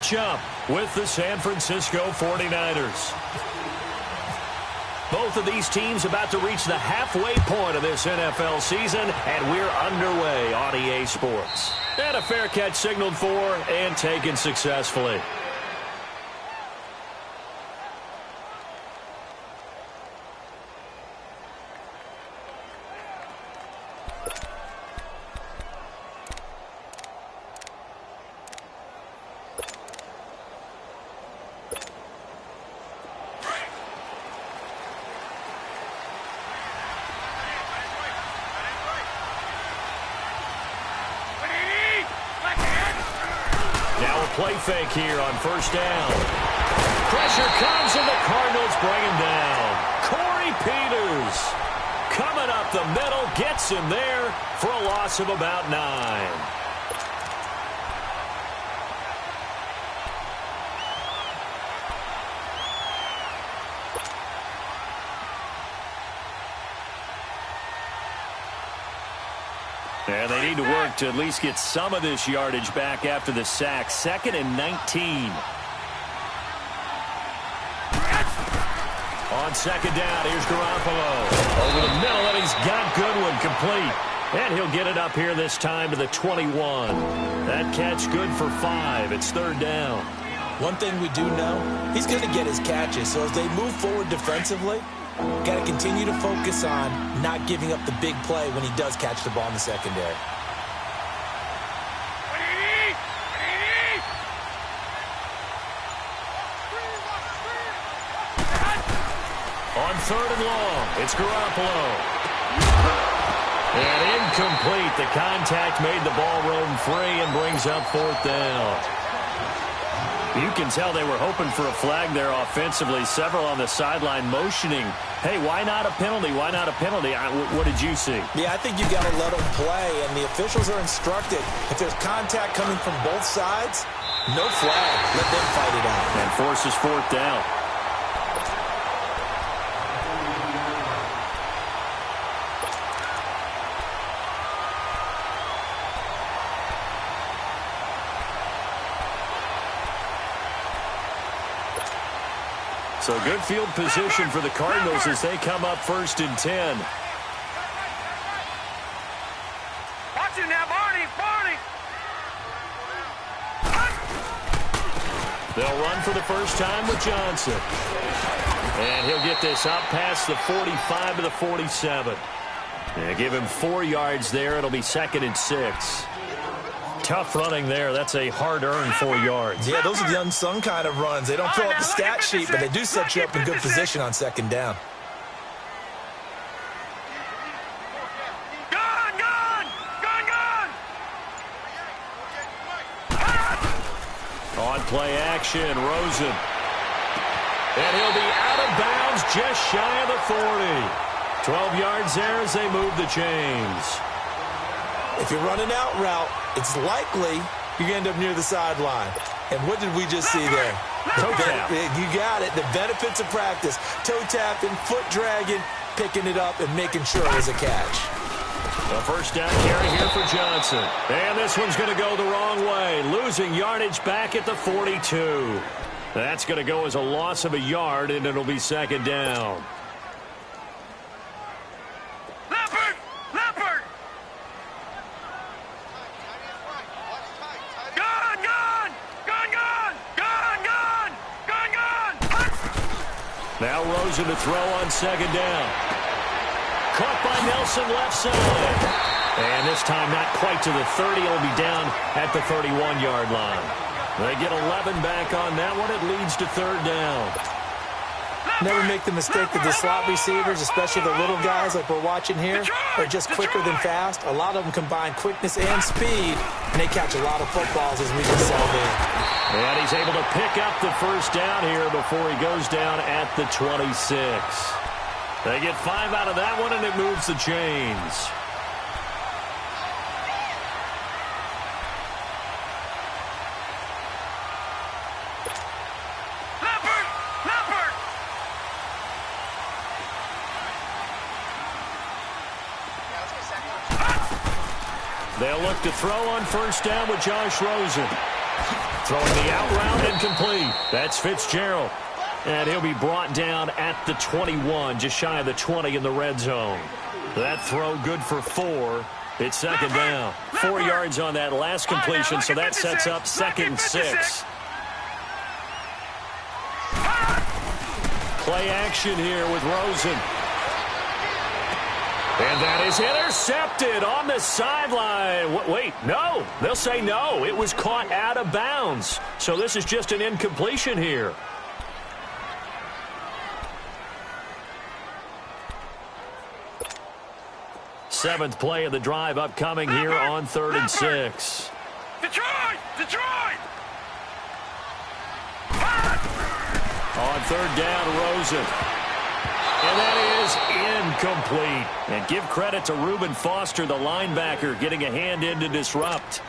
matchup with the San Francisco 49ers. Both of these teams about to reach the halfway point of this NFL season, and we're underway on EA Sports. And a fair catch signaled for and taken successfully. Play fake here on first down. Pressure comes and the Cardinals bring him down. Corey Peters coming up the middle, gets him there for a loss of about 9. And they need to work to at least get some of this yardage back after the sack. 2nd and 19. On second down, here's Garoppolo. Over the middle, and he's got Goodwin complete. And he'll get it up here this time to the 21. That catch good for 5. It's 3rd down. One thing we do know, he's going to get his catches. So as they move forward defensively, got to continue to focus on not giving up the big play when he does catch the ball in the secondary. On 3rd and long, it's Garoppolo. And incomplete. The contact made the ball roam free and brings up 4th down. You can tell they were hoping for a flag there offensively. Several on the sideline motioning, hey, why not a penalty? Why not a penalty? What did you see? Yeah, I think you got to let them play, and the officials are instructed. If there's contact coming from both sides, no flag. Let them fight it out. And forces 4th down. So good field position for the Cardinals as they come up 1st and 10. Watch it now, Barney! They'll run for the first time with Johnson. And he'll get this up past the 45 to the 47. Yeah, give him 4 yards there. It'll be 2nd and 6. Tough running there. That's a hard-earned 4 yards. Yeah, those are the unsung kind of runs. They don't fill up the stat sheet, but they do set you up in good position on 2nd down. On play action, Rosen. And he'll be out of bounds just shy of the 40. 12 yards there as they move the chains. If you're running out route, it's likely you end up near the sideline. And what did we just see there? Toe tap. You got it. The benefits of practice. Toe tapping, foot dragging, picking it up, and making sure it was a catch. The first down carry here for Johnson. And this one's going to go the wrong way. Losing yardage back at the 42. That's going to go as a loss of a yard, and it'll be 2nd down. Now Rosen to throw on 2nd down. Caught by Nelson left side. And this time not quite to the 30. It'll be down at the 31-yard line. They get 11 back on that one. It leads to 3rd down. Never make the mistake that the slot receivers, especially the little guys like we're watching here, are just quicker than fast. A lot of them combine quickness and speed, and they catch a lot of footballs as we just saw there. And he's able to pick up the first down here before he goes down at the 26. They get 5 out of that one, and it moves the chains. They'll look to throw on first down with Josh Rosen. Throwing the out route incomplete. That's Fitzgerald. And he'll be brought down at the 21, just shy of the 20 in the red zone. That throw good for 4. It's second down. 4 yards on that last completion, so that sets up 2nd and 6. Play action here with Rosen. And that is intercepted on the sideline. Wait, no. They'll say no. It was caught out of bounds. So this is just an incompletion here. Seventh play of the drive upcoming here on 3rd and 6. Detroit! Detroit! On 3rd down, Rosen. And that is incomplete. And give credit to Reuben Foster, the linebacker, getting a hand in to disrupt.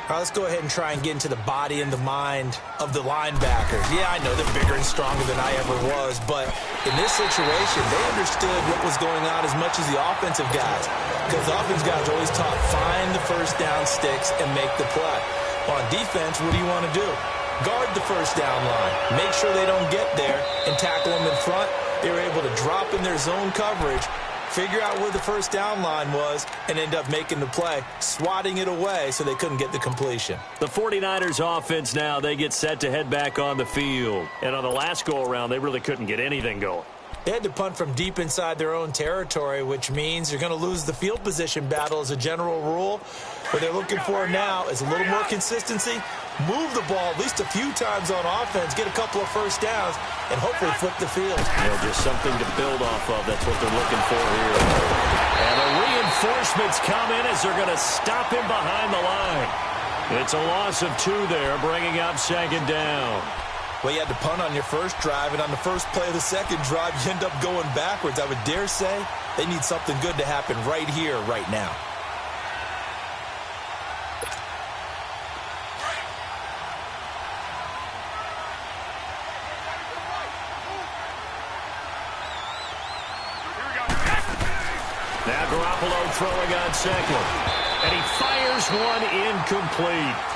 All right, let's go ahead and try and get into the body and the mind of the linebackers. Yeah, I know they're bigger and stronger than I ever was, but in this situation, they understood what was going on as much as the offensive guys, because the offensive guys are always taught, find the first down sticks and make the play. On defense, what do you want to do? Guard the first down line. Make sure they don't get there and tackle them in front. They were able to drop in their zone coverage, figure out where the first down line was, and end up making the play, swatting it away so they couldn't get the completion. The 49ers offense now, they get set to head back on the field. And on the last go-around, they really couldn't get anything going. They had to punt from deep inside their own territory, which means you're going to lose the field position battle as a general rule. What they're looking for now is a little more consistency, move the ball at least a few times on offense, get a couple of first downs, and hopefully flip the field. Just something to build off of. That's what they're looking for here. And the reinforcements come in as they're going to stop him behind the line. It's a loss of 2 there, bringing up 2nd down. Well, you had to punt on your first drive, and on the first play of the second drive, you end up going backwards. I would dare say they need something good to happen right here, right now. Now Garoppolo throwing on 2nd. And he fires one incomplete.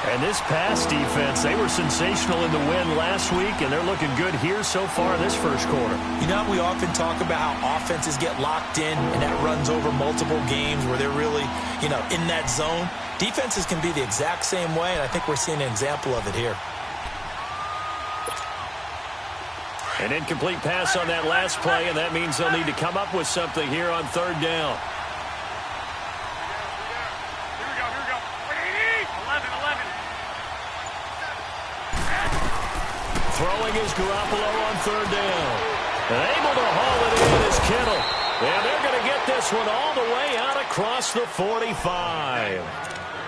And this pass defense, they were sensational in the win last week, and they're looking good here so far this first quarter. You know, we often talk about how offenses get locked in, and that runs over multiple games where they're really, in that zone. Defenses can be the exact same way, and I think we're seeing an example of it here. An incomplete pass on that last play, and that means they'll need to come up with something here on 3rd down. Throwing is Garoppolo on 3rd down. And able to haul it in is Kittle. And they're going to get this one all the way out across the 45.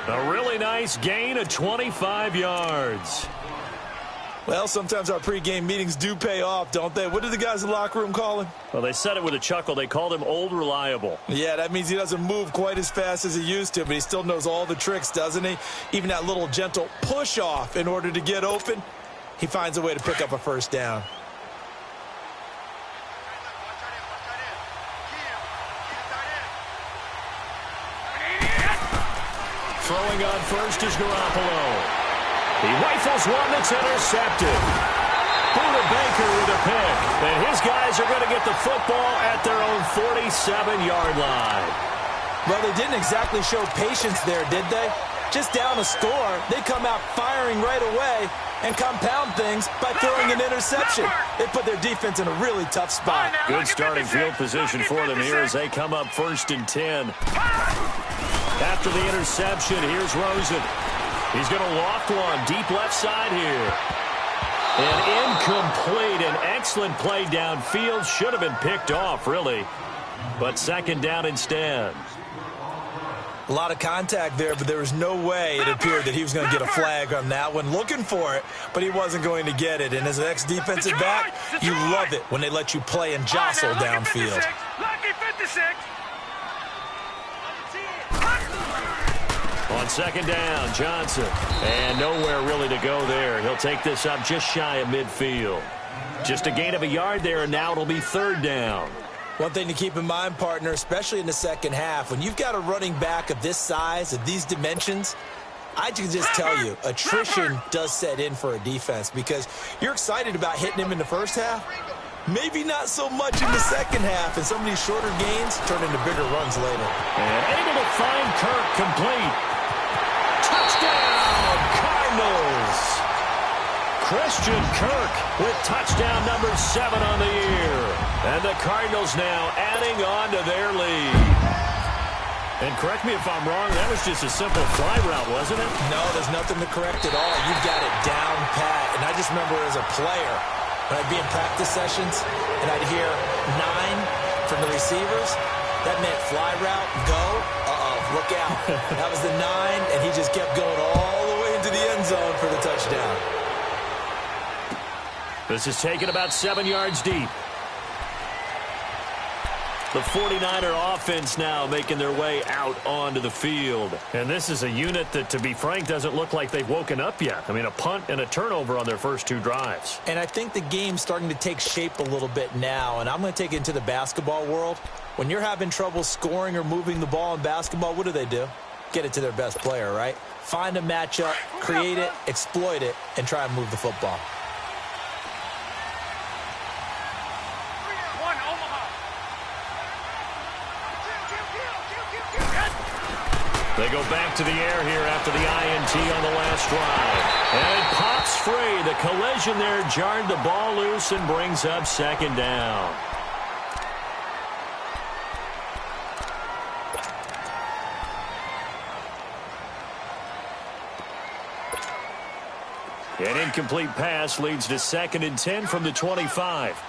A really nice gain of 25 yards. Well, sometimes our pregame meetings do pay off, don't they? What did the guys in the locker room call him? Well, they said it with a chuckle. They called him Old Reliable. Yeah, that means he doesn't move quite as fast as he used to, but he still knows all the tricks, doesn't he? Even that little gentle push-off in order to get open. He finds a way to pick up a first down. Throwing on first is Garoppolo. He rifles one that's intercepted. Buda Baker with a pick. And his guys are going to get the football at their own 47-yard line. Well, they didn't exactly show patience there, did they? Just down a score, they come out firing right away and compound things by throwing an interception. They put their defense in a really tough spot. Good starting field position for them here as they come up 1st and 10. After the interception, here's Rosen. He's going to loft one deep left side here. And incomplete. An excellent play downfield. Should have been picked off, really. But 2nd down instead. A lot of contact there, but there was no way it appeared that he was going to get a flag on that one. Looking for it, but he wasn't going to get it. And as an ex-defensive back, you love it when they let you play and jostle downfield. Lucky 56. On 2nd down, Johnson. And nowhere really to go there. He'll take this up just shy of midfield. Just a gain of a yard there, and now it'll be 3rd down. One thing to keep in mind, partner, especially in the second half, when you've got a running back of this size, of these dimensions, I can just tell you, attrition does set in for a defense because you're excited about hitting him in the first half. Maybe not so much in the second half, and some of these shorter gains turn into bigger runs later. And able to find Kirk complete. Touchdown, Cardinals! Christian Kirk with touchdown number 7 on the year. And the Cardinals now adding on to their lead. And correct me if I'm wrong, that was just a simple fly route, wasn't it? No, there's nothing to correct at all. You've got it down pat. And I just remember as a player, when I'd be in practice sessions and I'd hear 9 from the receivers, that meant fly route, go, look out. That was the 9, and he just kept going all the way into the end zone for the touchdown. This is taken about 7 yards deep. The 49er offense now making their way out onto the field. And this is a unit that, to be frank, doesn't look like they've woken up yet. I mean, a punt and a turnover on their first 2 drives. And I think the game's starting to take shape a little bit now, and I'm going to take it into the basketball world. When you're having trouble scoring or moving the ball in basketball, what do? Get it to their best player, right? Find a matchup, create it, exploit it, and try and move the football. They go back to the air here after the INT on the last drive. And it pops free. The collision there jarred the ball loose and brings up 2nd down. An incomplete pass leads to 2nd and 10 from the 25.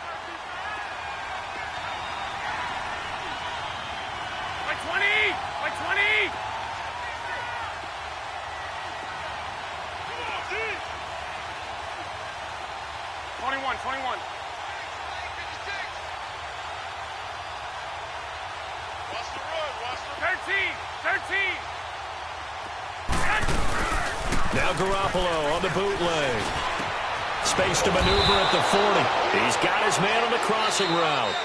Now Garoppolo on the bootleg. Space to maneuver at the 40. He's got his man on the crossing route.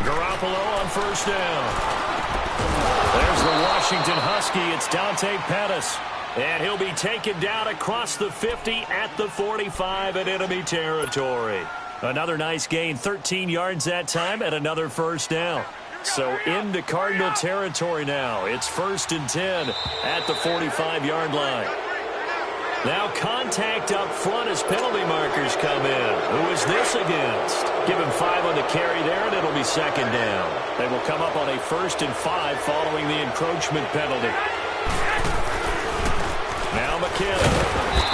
Garoppolo on first down. There's the Washington Husky. It's Dante Pettis. And he'll be taken down across the 50 at the 45 in enemy territory. Another nice gain, 13 yards that time, and another first down. So into Cardinal territory now. It's 1st and 10 at the 45-yard line. Now contact up front as penalty markers come in. Who is this against? Give him 5 on the carry there, and it'll be 2nd down. They will come up on a 1st and 5 following the encroachment penalty. Now McKinnon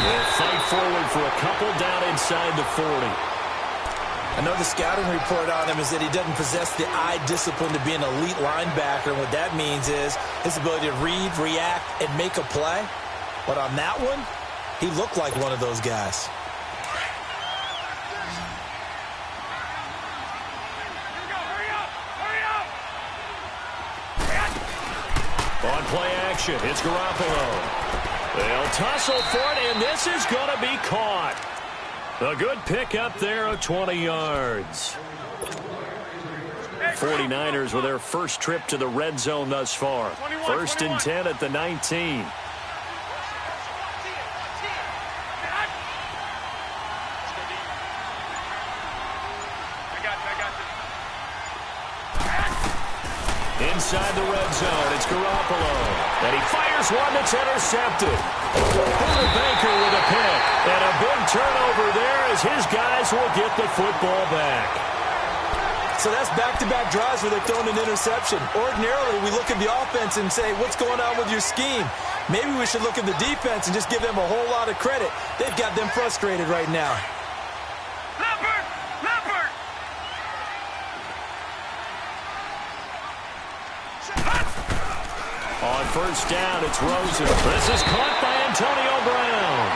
will fight forward for a couple down inside the 40. I know the scouting report on him is that he doesn't possess the eye discipline to be an elite linebacker. And what that means is his ability to read, react, and make a play. But on that one, he looked like one of those guys. On play action, it's Garoppolo. They'll tussle for it, and this is going to be caught. A good pickup there of 20 yards. 49ers with their first trip to the red zone thus far. 1st and 10 at the 19. Inside the red zone, it's Garoppolo. And he fires one that's intercepted. Buda Baker with a pick. And a big turnover there as his guys will get the football back. So that's back-to-back drives where they've thrown an interception. Ordinarily, we look at the offense and say, what's going on with your scheme? Maybe we should look at the defense and just give them a whole lot of credit. They've got them frustrated right now. first down. It's Rosen. This is caught by Antonio Brown.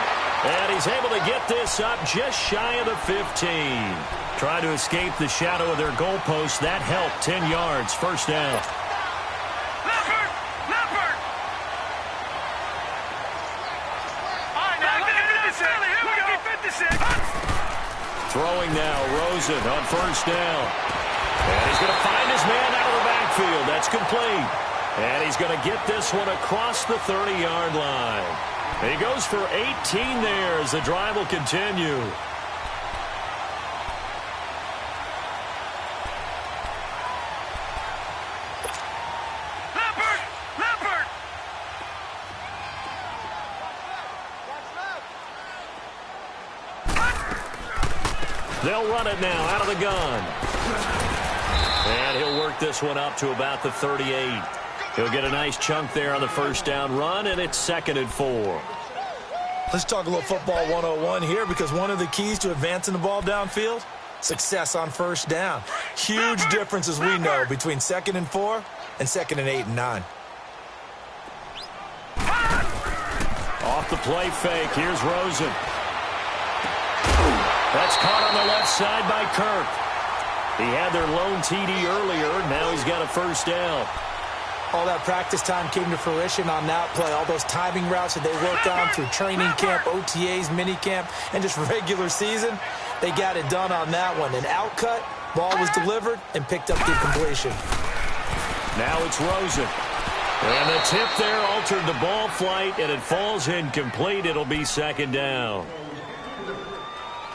And he's able to get this up just shy of the 15. Trying to escape the shadow of their goalpost. That helped. 10 yards. First down. Throwing now, Rosen on first down. And he's going to find his man out of the backfield. That's complete. And he's going to get this one across the 30-yard line. And he goes for 18 there as the drive will continue. They'll run it now out of the gun. And he'll work this one up to about the 38. He'll get a nice chunk there on the first down run, and it's 2nd and 4. Let's talk a little football 101 here, because one of the keys to advancing the ball downfield, success on first down. Huge difference, as we know, between 2nd and 4 and 2nd and 8 and 9. Off the play fake. Here's Rosen. That's caught on the left side by Kirk. He had their lone TD earlier. Now he's got a first down. All that practice time came to fruition on that play. All those timing routes that they worked on through training camp, OTAs, minicamp, and just regular season, they got it done on that one. An outcut, ball was delivered, and picked up the completion. Now it's Rosen. And the tip there altered the ball flight, and it falls incomplete. It'll be 2nd down.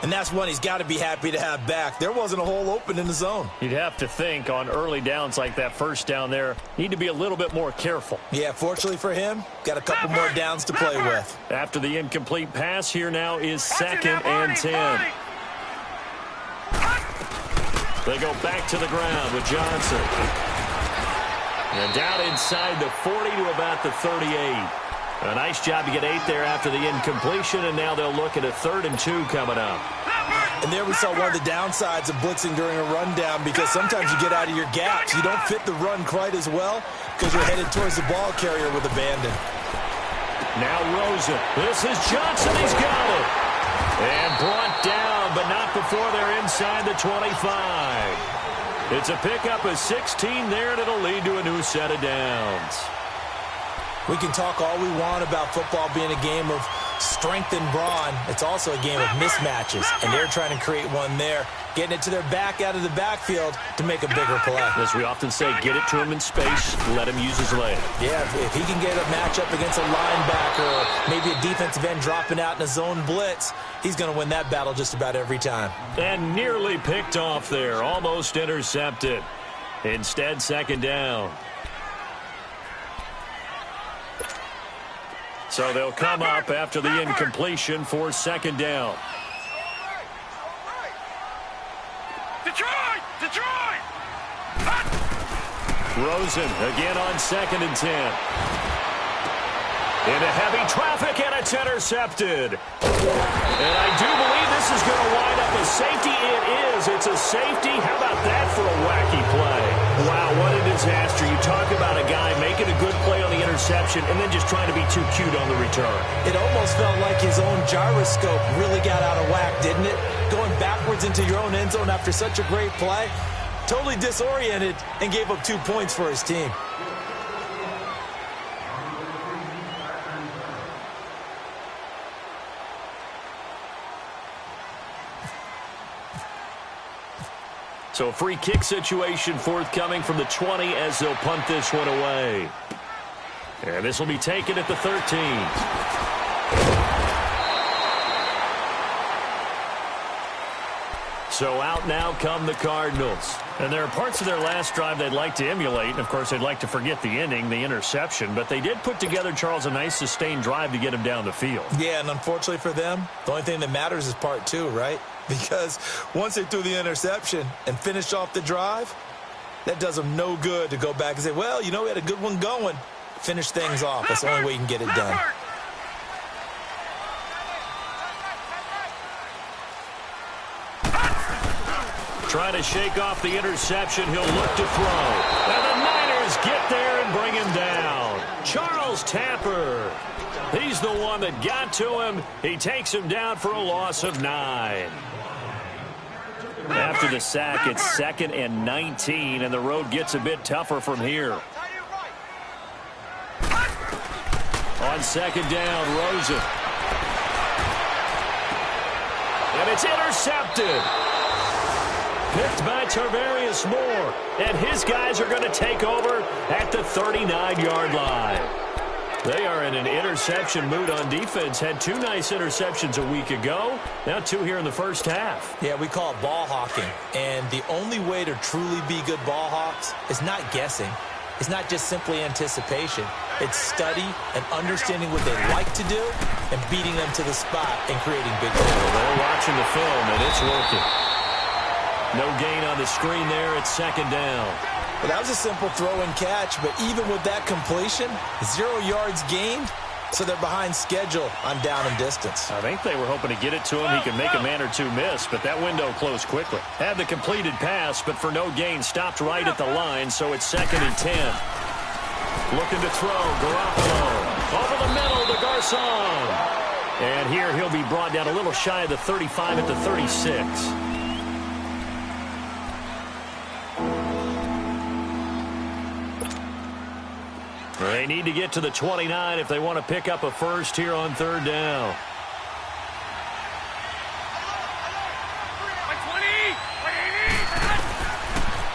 And that's one he's got to be happy to have back. There wasn't a hole open in the zone. You'd have to think on early downs like that first down there, need to be a little bit more careful. Yeah, fortunately for him, got a couple more downs to play with. After the incomplete pass, here now is 2nd and 10. They go back to the ground with Johnson. And down inside the 40 to about the 38. A nice job to get 8 there after the incompletion, and now they'll look at a 3rd and 2 coming up. And there we saw one of the downsides of blitzing during a rundown, because sometimes you get out of your gaps. You don't fit the run quite as well because you're headed towards the ball carrier with abandon. Now Rosen. This is Johnson. He's got it. And brought down, but not before they're inside the 25. It's a pickup of 16 there, and it'll lead to a new set of downs. We can talk all we want about football being a game of strength and brawn. It's also a game of mismatches, and they're trying to create one there, getting it to their back out of the backfield to make a bigger play. As we often say, get it to him in space, let him use his leg. Yeah, if he can get a matchup against a linebacker or maybe a defensive end dropping out in a zone blitz, he's going to win that battle just about every time. And nearly picked off there, almost intercepted. Instead, 2nd down. So they'll come up after the incompletion for 2nd down. Detroit! Detroit! Rosen again on 2nd and 10. Into heavy traffic, and it's intercepted. And I do believe this is going to wind up a safety. It is. It's a safety. How about that for a wacky play? Wow, what a disaster. You talk about a guy making a good play on the interception and then just trying to be too cute on the return. It almost felt like his own gyroscope really got out of whack, didn't it? Going backwards into your own end zone after such a great play. Totally disoriented and gave up 2 points for his team. So a free kick situation forthcoming from the 20 as they'll punt this one away. And this will be taken at the 13. So out now come the Cardinals. And there are parts of their last drive they'd like to emulate. And, of course, they'd like to forget the ending, the interception. But they did put together, Charles, a nice sustained drive to get him down the field. Yeah, and unfortunately for them, the only thing that matters is part 2, right? Because once they threw the interception and finished off the drive, that does them no good to go back and say, well, you know, we had a good one going. Finish things off. That's the only way you can get it done. Trying to shake off the interception. He'll look to throw. And the Niners get there and bring him down. Charles Tapper. He's the one that got to him. He takes him down for a loss of 9. After the sack, it's 2nd and 19, and the road gets a bit tougher from here. On 2nd down, Rosen. And it's intercepted. Picked by Tarvarius Moore. And his guys are going to take over at the 39-yard line. They are in an interception mood on defense. Had 2 nice interceptions a week ago. Now 2 here in the first half. Yeah, we call it ball hawking. And the only way to truly be good ball hawks is not guessing. It's not just simply anticipation. It's study and understanding what they like to do and beating them to the spot and creating big plays. Well, they're watching the film, and it's working. No gain on the screen there. It's 2nd down. Well, that was a simple throw and catch, but even with that completion, 0 yards gained, so they're behind schedule on down and distance. I think they were hoping to get it to him. He could make a man or 2 miss, but that window closed quickly. Had the completed pass, but for no gain, stopped right at the line, so it's 2nd and 10. Looking to throw, Garoppolo. Over the middle to Garcon. And here he'll be brought down a little shy of the 35 at the 36. They need to get to the 29 if they want to pick up a first here on 3rd down.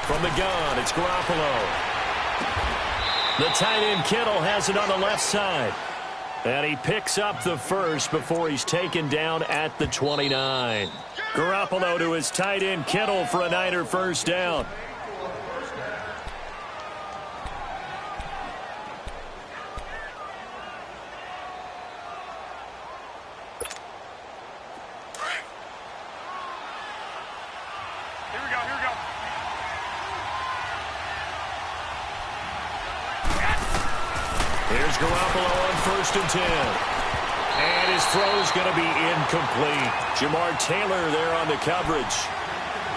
From the gun, it's Garoppolo. The tight end Kittle has it on the left side. And he picks up the first before he's taken down at the 29. Garoppolo to his tight end Kittle for a Niner first down. Here's Garoppolo on 1st and 10. And his throw's going to be incomplete. Jamar Taylor there on the coverage.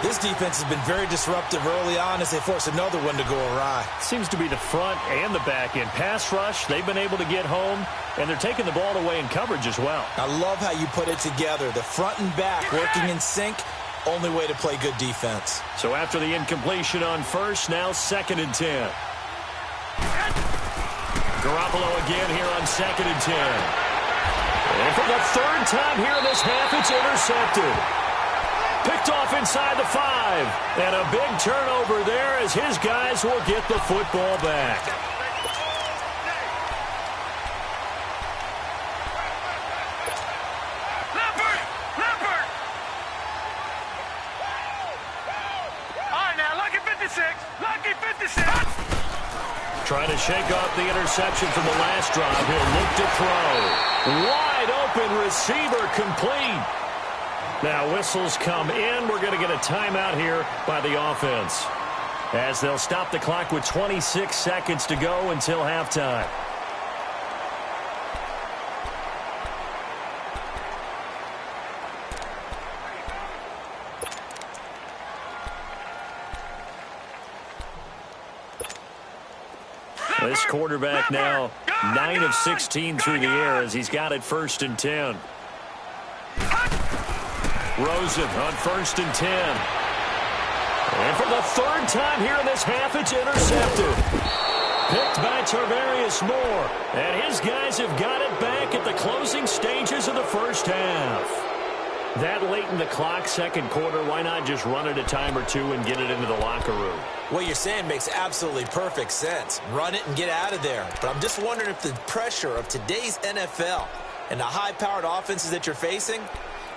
This defense has been very disruptive early on as they force another one to go awry. Seems to be the front and the back end. Pass rush, they've been able to get home, and they're taking the ball away in coverage as well. I love how you put it together. The front and back working in sync, only way to play good defense. So after the incompletion on 1st, now 2nd and 10. Garoppolo again here on 2nd and 10. And for the 3rd time here in this half, it's intercepted. Picked off inside the 5. And a big turnover there as his guys will get the football back. Leopard! All right, now, lucky 56. Lucky 56. Trying to shake off the interception from the last drive. He'll look to throw. Wide open receiver complete. Now whistles come in. We're going to get a timeout here by the offense, as they'll stop the clock with 26 seconds to go until halftime. This quarterback now 9 of 16 through the air as he's got it 1st and 10. Rosen on 1st and 10. And for the 3rd time here in this half, it's intercepted. Picked by Tarvarius Moore. And his guys have got it back at the closing stages of the first half. That late in the clock, 2nd quarter, why not just run it a time or 2 and get it into the locker room? What you're saying makes absolutely perfect sense. Run it and get out of there. But I'm just wondering if the pressure of today's NFL and the high-powered offenses that you're facing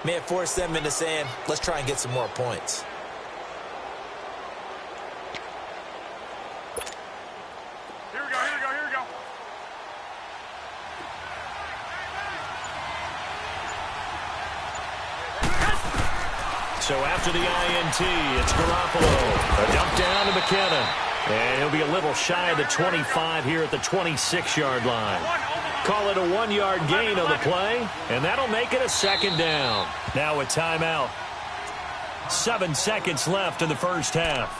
may have forced them into saying, let's try and get some more points. Here we go. So after the INT, it's Garoppolo. A dump down to McKinnon. And he'll be a little shy of the 25 here at the 26-yard line. Call it a 1-yard gain on the play, and that'll make it a 2nd down. Now a timeout. 7 seconds left in the first half.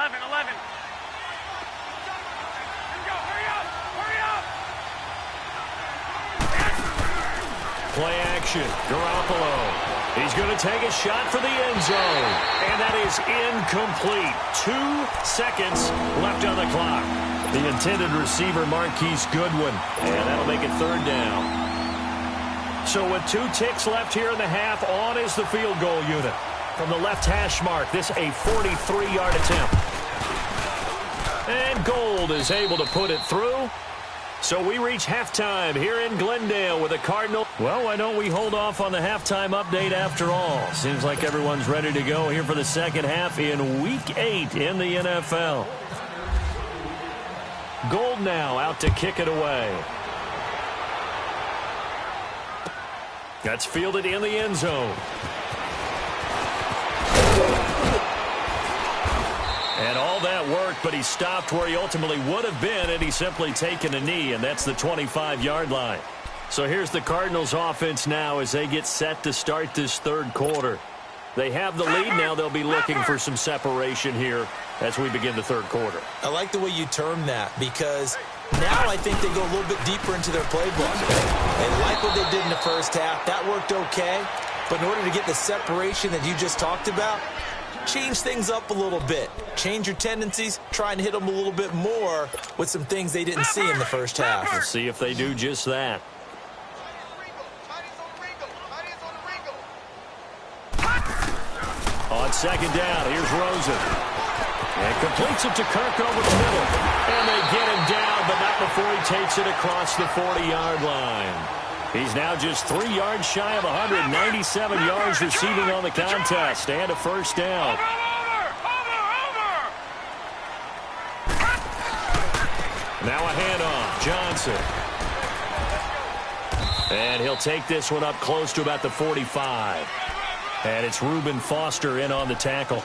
11. Here we go. Hurry up. Play action. Garoppolo. He's going to take a shot for the end zone. And that is incomplete. 2 seconds left on the clock. The intended receiver, Marquise Goodwin. And that'll make it 3rd down. So with 2 ticks left here in the half, on is the field goal unit. From the left hash mark, this a 43-yard attempt. And Gold is able to put it through. So we reach halftime here in Glendale with the Cardinals. Well, why don't we hold off on the halftime update after all? Seems like everyone's ready to go here for the second half in Week 8 in the NFL. Gold now out to kick it away. That's fielded in the end zone. And all that worked, but he stopped where he ultimately would have been had he simply taken a knee, and that's the 25-yard line. So here's the Cardinals offense now as they get set to start this 3rd quarter. They have the lead now. They'll be looking for some separation here as we begin the 3rd quarter. I like the way you term that because now I think they go a little bit deeper into their playbook. They like what they did in the first half. That worked okay. But in order to get the separation that you just talked about, change things up a little bit. Change your tendencies. Try and hit them a little bit more with some things they didn't see in the first half. We'll see if they do just that. On 2nd down, here's Rosen. And completes it to Kirk over the middle. And they get him down, but not before he takes it across the 40-yard line. He's now just 3 yards shy of 197 yards receiving on the contest. And a 1st down. Now a handoff. Johnson. And he'll take this one up close to about the 45. And it's Reuben Foster in on the tackle.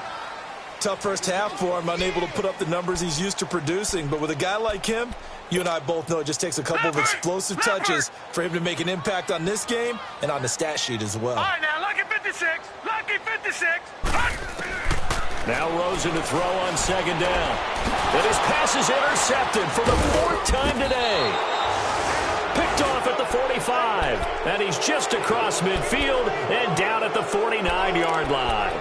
Tough first half for him, unable to put up the numbers he's used to producing. But with a guy like him, you and I both know it just takes a couple of explosive touches for him to make an impact on this game and on the stat sheet as well. All right, now, lucky 56. Lucky 56. Now Rosen to throw on 2nd down. And his pass is intercepted for the 4th time today. Picked off at the 45. And he's just across midfield and down at the 49-yard line.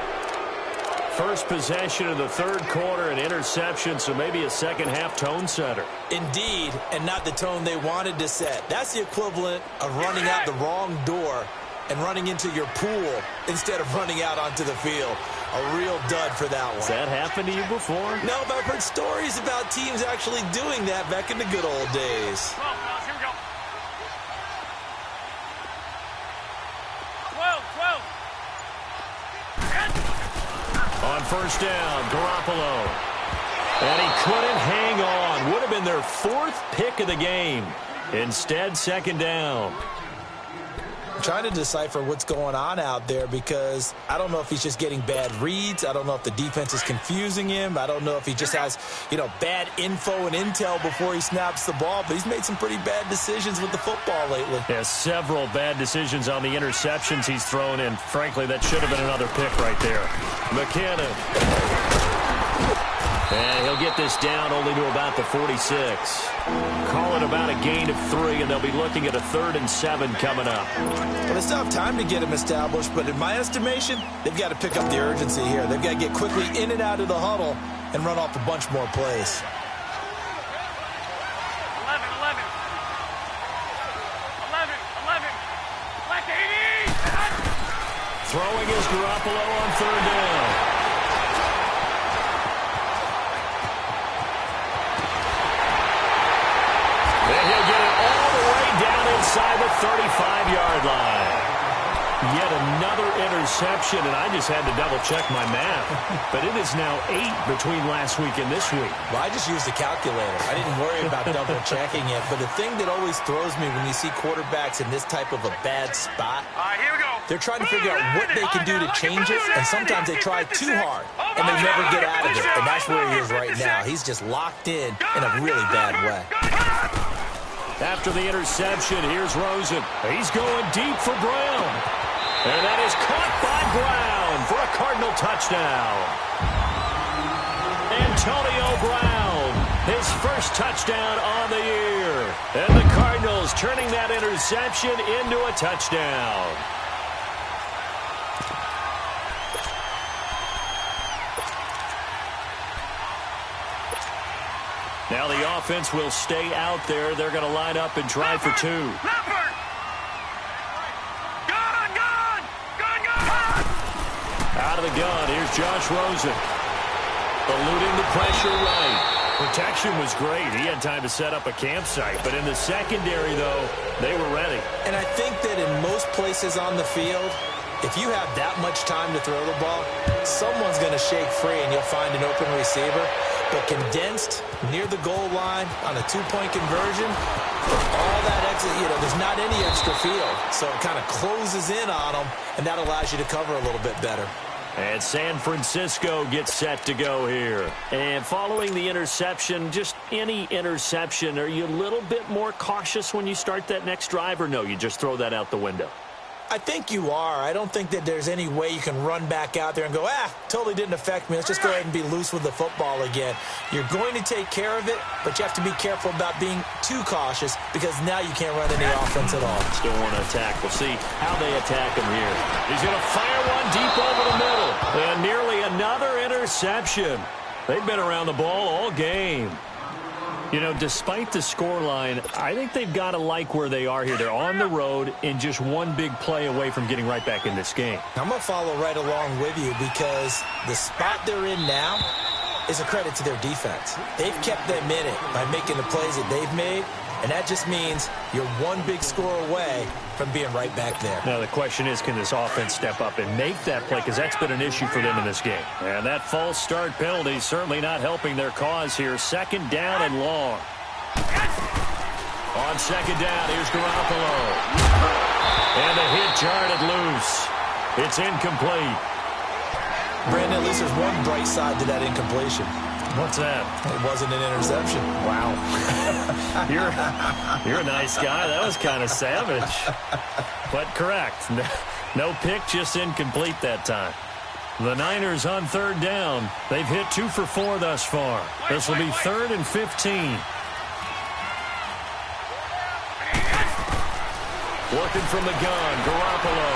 First possession of the 3rd quarter, an interception, so maybe a second-half tone setter. Indeed, and not the tone they wanted to set. That's the equivalent of running out the wrong door and running into your pool instead of running out onto the field. A real dud for that one. Has that happened to you before? No, but I've heard stories about teams actually doing that back in the good old days. 12, fellas, here we go. 12. On 1st down, Garoppolo. And he couldn't hang on. Would have been their 4th pick of the game. Instead, 2nd down. I'm trying to decipher what's going on out there because I don't know if he's just getting bad reads. I don't know if the defense is confusing him. I don't know if he just has, bad info and intel before he snaps the ball. But he's made some pretty bad decisions with the football lately. Yeah, several bad decisions on the interceptions he's thrown in. Frankly, that should have been another pick right there. McKinnon. And he'll get this down only to about the 46. Call it about a gain of 3, and they'll be looking at a 3rd and 7 coming up. Well, they still have time to get him established, but in my estimation, they've got to pick up the urgency here. They've got to get quickly in and out of the huddle and run off a bunch more plays. 11. Black 80. Throwing is Garoppolo on 3rd down. Inside the 35-yard line. Yet another interception, and I just had to double-check my math. But it is now 8 between last week and this week. Well, I just used a calculator. I didn't worry about double-checking it. But the thing that always throws me when you see quarterbacks in this type of a bad spot, All right, here we go. they're trying to figure out what they can do to change it, and sometimes they try too hard, and they never get out of it. And that's where he is right now. He's just locked in a really bad way. After the interception, here's Rosen. He's going deep for Brown. And that is caught by Brown for a Cardinal touchdown. Antonio Brown, his first touchdown on the year. And the Cardinals turning that interception into a touchdown. Now the offense will stay out there. They're going to line up and try for two. Out of the gun, here's Josh Rosen. Eluding the pressure right. Protection was great. He had time to set up a campsite. But in the secondary, though, they were ready. And I think that in most places on the field, if you have that much time to throw the ball, someone's going to shake free and you'll find an open receiver. But condensed near the goal line on a two-point conversion, all that extra, there's not any extra field. So it kind of closes in on them, and that allows you to cover a little bit better. And San Francisco gets set to go here. And following the interception, just any interception, are you a little bit more cautious when you start that next drive, or no, you just throw that out the window? I think you are. I don't think that there's any way you can run back out there and go, totally didn't affect me. Let's just go ahead and be loose with the football again. You're going to take care of it, but you have to be careful about being too cautious because now you can't run any offense at all. Still want to attack. We'll see how they attack him here. He's going to fire one deep over the middle. And nearly another interception. They've been around the ball all game. Despite the scoreline, I think they've got to like where they are here. They're on the road and just one big play away from getting right back in this game. I'm going to follow right along with you because the spot they're in now is a credit to their defense. They've kept them in it by making the plays that they've made, and that just means you're one big score away from being right back there. Now the question is, can this offense step up and make that play? Because that's been an issue for them in this game. And that false start penalty certainly not helping their cause here. Second down and long. On second down, here's Garoppolo. And the hit jarred loose. It's incomplete. Brandon, at least there's one bright side to that incompletion. What's that? It wasn't an interception. Wow. You're a nice guy. That was kind of savage. But correct. No pick, just incomplete that time. The Niners on third down. They've hit 2 for 4 thus far. This will be 3rd and 15. Working from the gun, Garoppolo.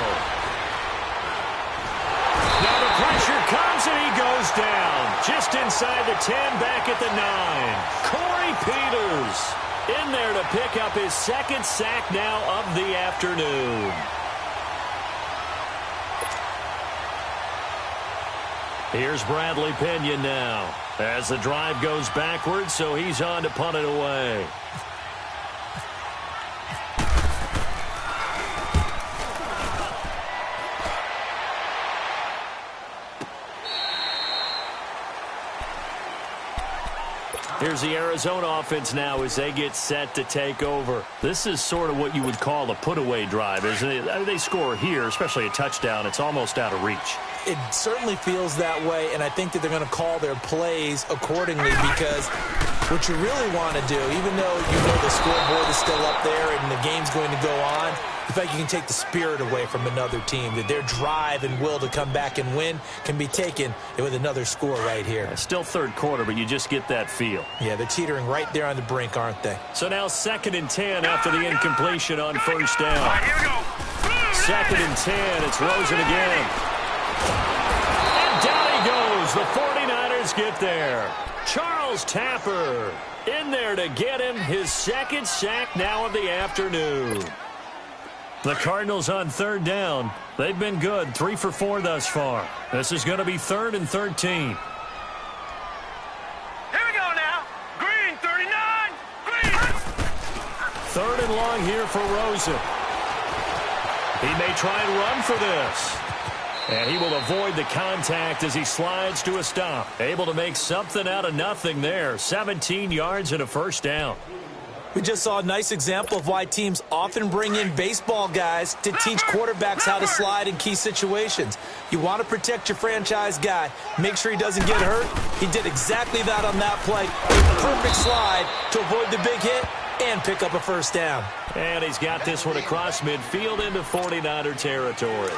Now the pressure comes and he goes down. Just inside the 10, back at the 9. Corey Peters in there to pick up his second sack now of the afternoon. Here's Bradley Pinion now as the drive goes backwards, so he's on to punt it away. Here's the Arizona offense now as they get set to take over. This is sort of what you would call a put-away drive, isn't it? They score here, especially a touchdown. It's almost out of reach. It certainly feels that way, and I think that they're going to call their plays accordingly because what you really want to do, even though the scoreboard is still up there and the game's going to go on, the fact you can take the spirit away from another team, that their drive and will to come back and win can be taken with another score right here. Still third quarter, but you just get that feel. Yeah, they're teetering right there on the brink, aren't they? So now 2nd and 10 after the incompletion on first down. 2nd and 10, it's Rosen again. And down he goes. The 49ers get there. Charles Tapper in there to get him his second sack now of the afternoon. The Cardinals on third down. They've been good, 3 for 4 thus far. This is going to be 3rd and 13. Here we go now. Green, 39. Green. 3rd and long here for Rosen. He may try and run for this. And he will avoid the contact as he slides to a stop. Able to make something out of nothing there. 17 yards and a first down. We just saw a nice example of why teams often bring in baseball guys to teach quarterbacks how to slide in key situations. You want to protect your franchise guy. Make sure he doesn't get hurt. He did exactly that on that play. A perfect slide to avoid the big hit and pick up a first down. And he's got this one across midfield into 49er territory.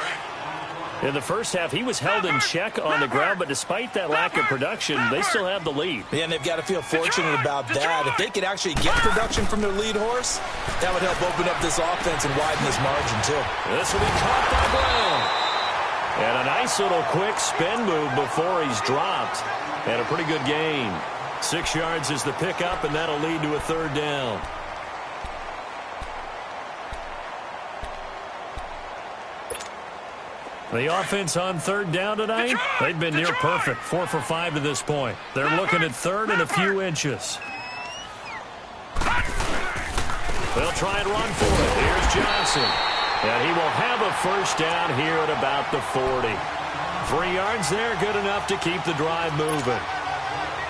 In the first half, he was held in check on the ground, but despite that lack of production, they still have the lead. Yeah, and they've got to feel fortunate about that. If they could actually get production from their lead horse, that would help open up this offense and widen this margin, too. This will be caught by Brown. And a nice little quick spin move before he's dropped. And a pretty good gain. 6 yards is the pickup, and that'll lead to a third down. The offense on third down tonight, they've been near perfect, 4 for 5 to this point. They're looking at third and a few inches. They'll try and run for it. Here's Johnson. And he will have a first down here at about the 40. 3 yards there, good enough to keep the drive moving.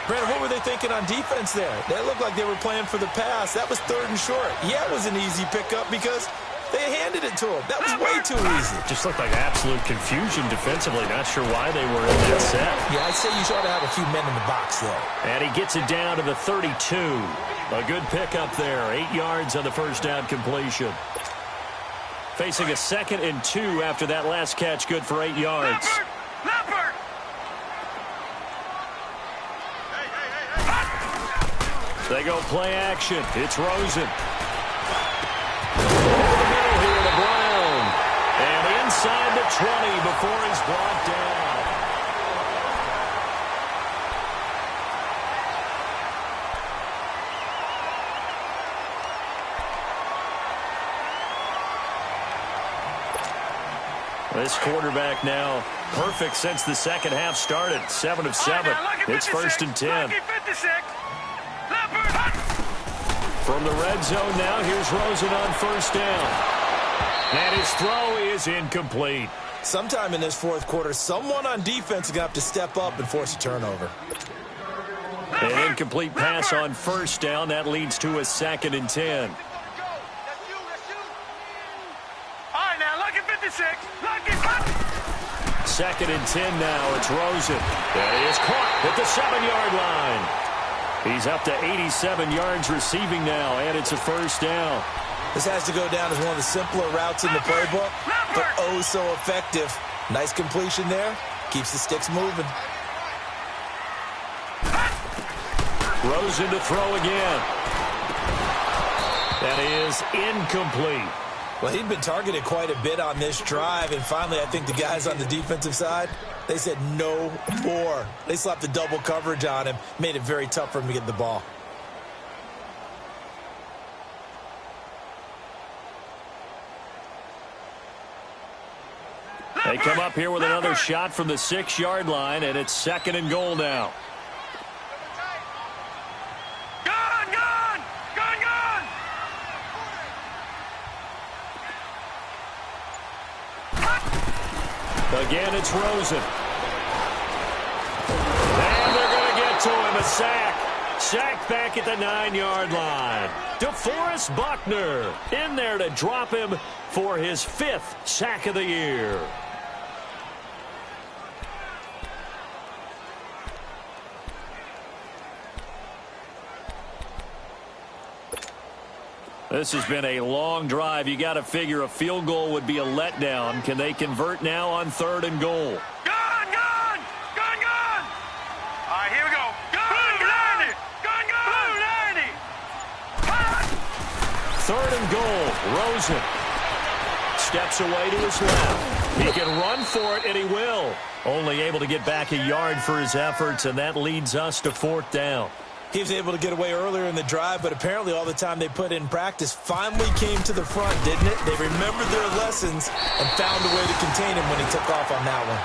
Brandon, what were they thinking on defense there? They looked like they were playing for the pass. That was third and short. Yeah, it was an easy pickup because they handed it to him. That was way too easy. Just looked like absolute confusion defensively. Not sure why they were in that set. Yeah, I'd say you ought to have a few men in the box there. And he gets it down to the 32. A good pickup there. 8 yards on the first down completion. Facing a 2nd and 2 after that last catch. Good for 8 yards. Leopard! They go play action. It's Rosen. Over the middle here to Brown. And inside the 20 before he's brought down. This quarterback now perfect since the second half started. 7 of 7. It's 1st and 10. From the red zone now, here's Rosen on first down. And his throw is incomplete. Sometime in this fourth quarter, someone on defense is going to have to step up and force a turnover. An incomplete pass on first down. That leads to a 2nd and 10. All right, now, lucky 56. Lucky 50. 2nd and 10 now. It's Rosen. That is caught at the 7-yard line. He's up to 87 yards receiving now, and it's a first down. This has to go down as one of the simpler routes in the playbook, but oh so effective. Nice completion there. Keeps the sticks moving. Rosen to throw again. That is incomplete. Well, he'd been targeted quite a bit on this drive, and finally I think the guys on the defensive side, they said no more. They slapped the double coverage on him, made it very tough for him to get the ball. They come up here with another shot from the 6-yard line, and it's 2nd and goal now. Again, it's Rosen. And they're going to get to him. A sack. Sacked back at the 9-yard line. DeForest Buckner in there to drop him for his 5th sack of the year. This has been a long drive. You got to figure a field goal would be a letdown. Can they convert now on 3rd and goal? Gun! Gun! Gun! Gun! All right, here we go. Gun! Blue 90! Gun! Gun! Blue 90! 3rd and goal. Rosen steps away to his left. He can run for it, and he will. Only able to get back a yard for his efforts, and that leads us to 4th down. He was able to get away earlier in the drive, but apparently all the time they put in practice finally came to the front, didn't it? They remembered their lessons and found a way to contain him when he took off on that one.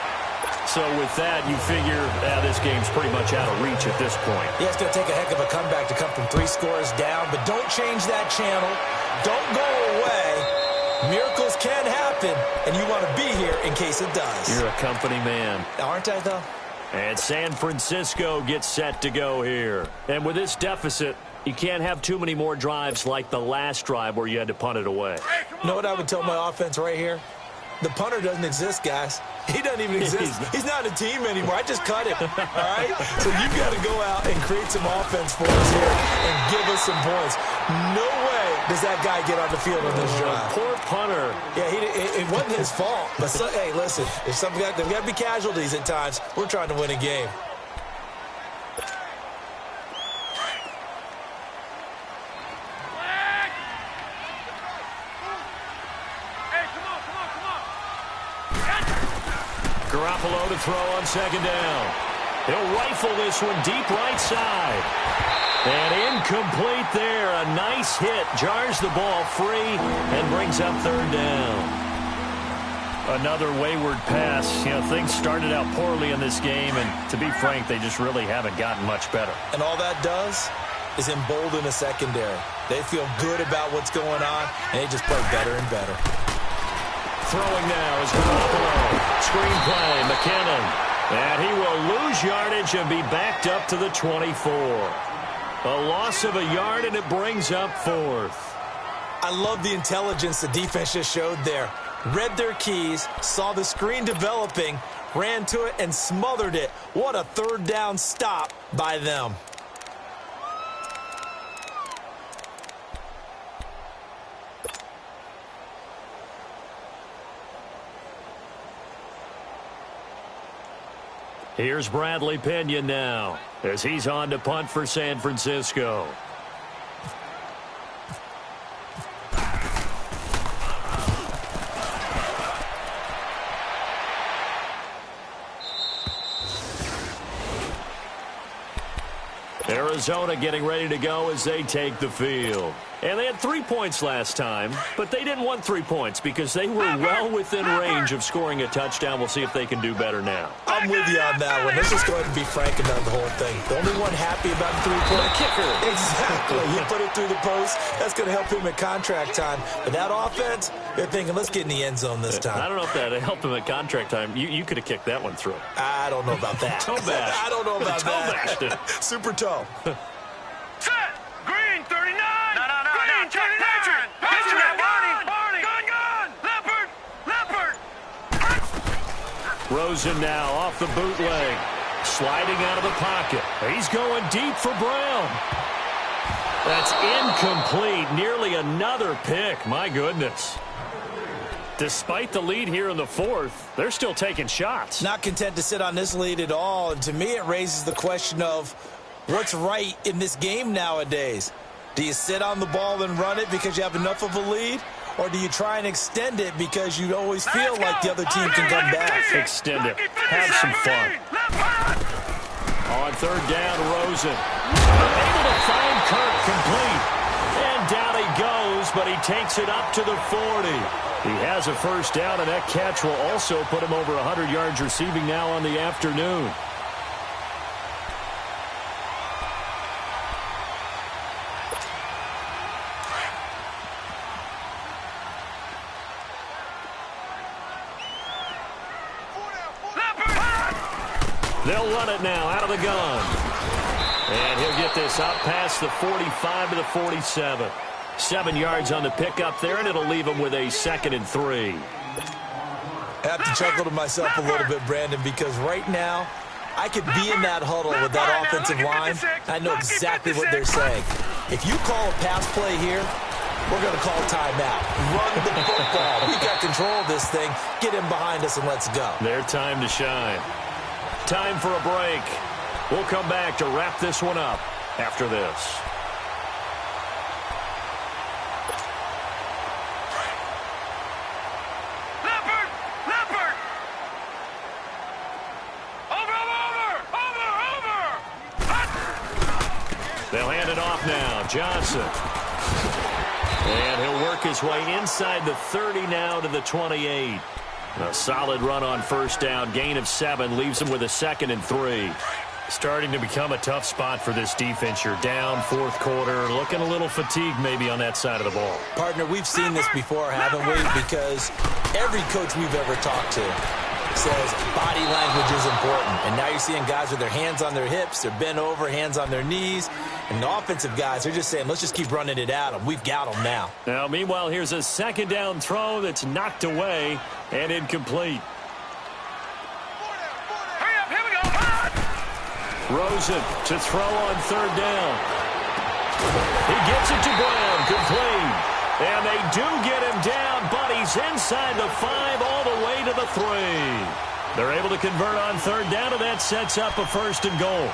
So with that, you figure this game's pretty much out of reach at this point. Yeah, it's going to take a heck of a comeback to come from 3 scores down, but don't change that channel. Don't go away. Miracles can happen, and you want to be here in case it does. You're a company man. Aren't I, though? And San Francisco gets set to go here. And with this deficit, you can't have too many more drives like the last drive where you had to punt it away. You know what I would tell my offense right here? The punter doesn't exist, guys. He doesn't even exist. He's not a team anymore. I just cut him, all right? So you've got to go out and create some offense for us here and give us some points. No way does that guy get on the field on this drive. Poor punter. Yeah, it wasn't his fault. But, hey, listen, there's got to be casualties at times. We're trying to win a game. Garoppolo to throw on second down. He'll rifle this one deep right side. And incomplete there. A nice hit. Jars the ball free and brings up third down. Another wayward pass. You know, things started out poorly in this game, and to be frank, they just really haven't gotten much better. And all that does is embolden a secondary. They feel good about what's going on, and they just play better and better. Throwing now is Garoppolo. Screen play, McKinnon. And he will lose yardage and be backed up to the 24. A loss of a yard, and it brings up fourth. I love the intelligence the defense just showed there. Read their keys, saw the screen developing, ran to it, and smothered it. What a third down stop by them. Here's Bradley Pinion now as he's on to punt for San Francisco. Arizona getting ready to go as they take the field. And they had 3 points last time, but they didn't want 3 points because they were well within range of scoring a touchdown. We'll see if they can do better now. I'm with you on that one. Let's just go ahead and be frank about the whole thing. The only one happy about the three-point kicker. Exactly. He put it through the post. That's going to help him at contract time. But that offense, they're thinking, let's get in the end zone this time. I don't know if that helped him at contract time. You could have kicked that one through. I don't know about that. Toe bash. I don't know about that. Bashed. Super toe. Set. Green 39. No. Green 39. Pitcher at Barney. Gun. Leopard. Rosen now off the bootleg. Sliding out of the pocket. He's going deep for Brown. That's incomplete. Nearly another pick. My goodness. Despite the lead here in the fourth, they're still taking shots. Not content to sit on this lead at all. And to me, it raises the question of what's right in this game nowadays. Do you sit on the ball and run it because you have enough of a lead? Or do you try and extend it because you always feel like the other team can come back? Extend it. Have some fun. On third down, Rosen. Able to find Kirk complete. And down he goes, but he takes it up to the 40. He has a first down, and that catch will also put him over 100 yards receiving now on the afternoon. They'll run it now out of the gun. And he'll get this up past the 45 to the 47. 7 yards on the pickup there, and it'll leave him with a 2nd and 3. I have to chuckle to myself a little bit, Brandon, because right now I could be in that huddle with that offensive line. I know exactly what they're saying. If you call a pass play here, we're going to call timeout. Run the football. We got control of this thing. Get him behind us and let's go. Their time to shine. Time for a break. We'll come back to wrap this one up after this. Leopard. Over. They'll hand it off now. Johnson. And he'll work his way inside the 30 now to the 28. A solid run on first down. Gain of 7 leaves him with a 2nd and 3. Starting to become a tough spot for this defense. You're down fourth quarter. Looking a little fatigued maybe on that side of the ball. Partner, we've seen this before, haven't we? Because every coach we've ever talked to says body language is important. And now you're seeing guys with their hands on their hips, they're bent over, hands on their knees. And the offensive guys, they're just saying, let's just keep running it at them. We've got them now. Now, meanwhile, here's a 2nd down throw that's knocked away and incomplete. Hurry up, here we go. Rosen to throw on third down. He gets it to Brown, complete. And they do get him down, but he's inside the 5 all the way to the 3. They're able to convert on third down, and that sets up a 1st and goal.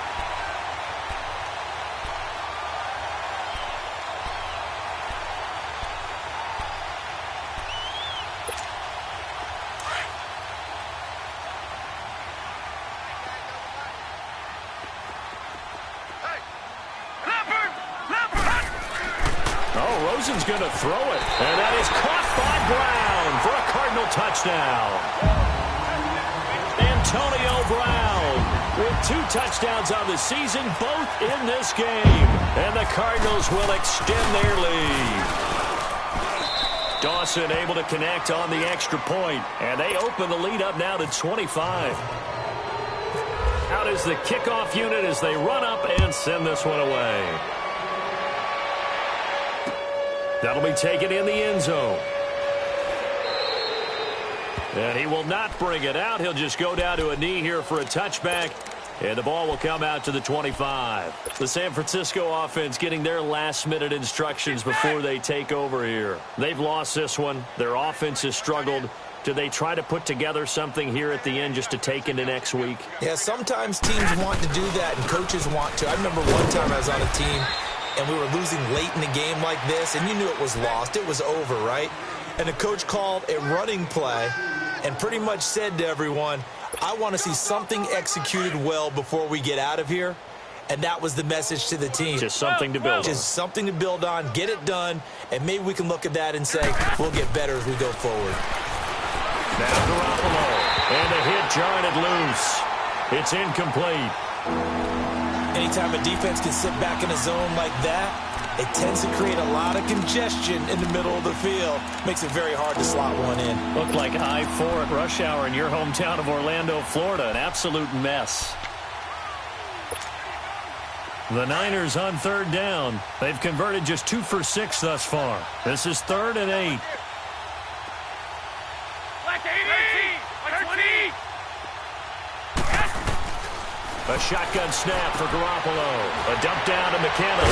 Rosen's going to throw it, and that is caught by Brown for a Cardinal touchdown. Antonio Brown with 2 touchdowns on the season, both in this game. And the Cardinals will extend their lead. Dawson able to connect on the extra point, and they open the lead up now to 25. Out is the kickoff unit as they run up and send this one away. That'll be taken in the end zone. And he will not bring it out. He'll just go down to a knee here for a touchback. And the ball will come out to the 25. The San Francisco offense getting their last-minute instructions before they take over here. They've lost this one. Their offense has struggled. Do they try to put together something here at the end just to take into next week? Yeah, sometimes teams want to do that and coaches want to. I remember one time I was on a team and we were losing late in the game like this, and you knew it was lost. It was over, right? And the coach called a running play and pretty much said to everyone, I want to see something executed well before we get out of here. And that was the message to the team. Just something to build on. Just something to build on, get it done, and maybe we can look at that and say, we'll get better as we go forward. Now Garoppolo, and the hit jarred it loose. It's incomplete. Anytime a defense can sit back in a zone like that, it tends to create a lot of congestion in the middle of the field. Makes it very hard to slot one in. Looked like I-4 at rush hour in your hometown of Orlando, Florida. An absolute mess. The Niners on third down. They've converted just 2 for 6 thus far. This is 3rd and 8. A shotgun snap for Garoppolo. A dump down to McKenna.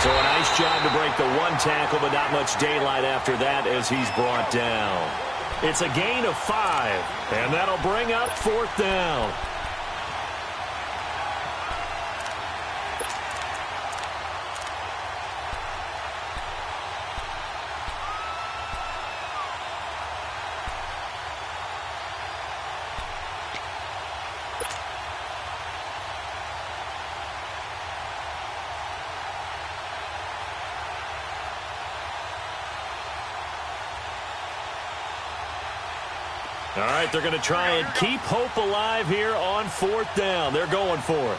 So a nice job to break the 1 tackle, but not much daylight after that as he's brought down. It's a gain of 5, and that'll bring up 4th down. All right, they're going to try and keep hope alive here on 4th down. They're going for it.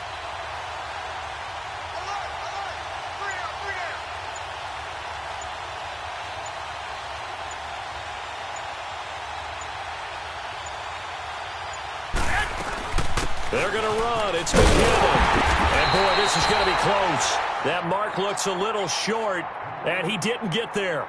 They're going to run. It's McKinnon. And, boy, this is going to be close. That mark looks a little short, and he didn't get there.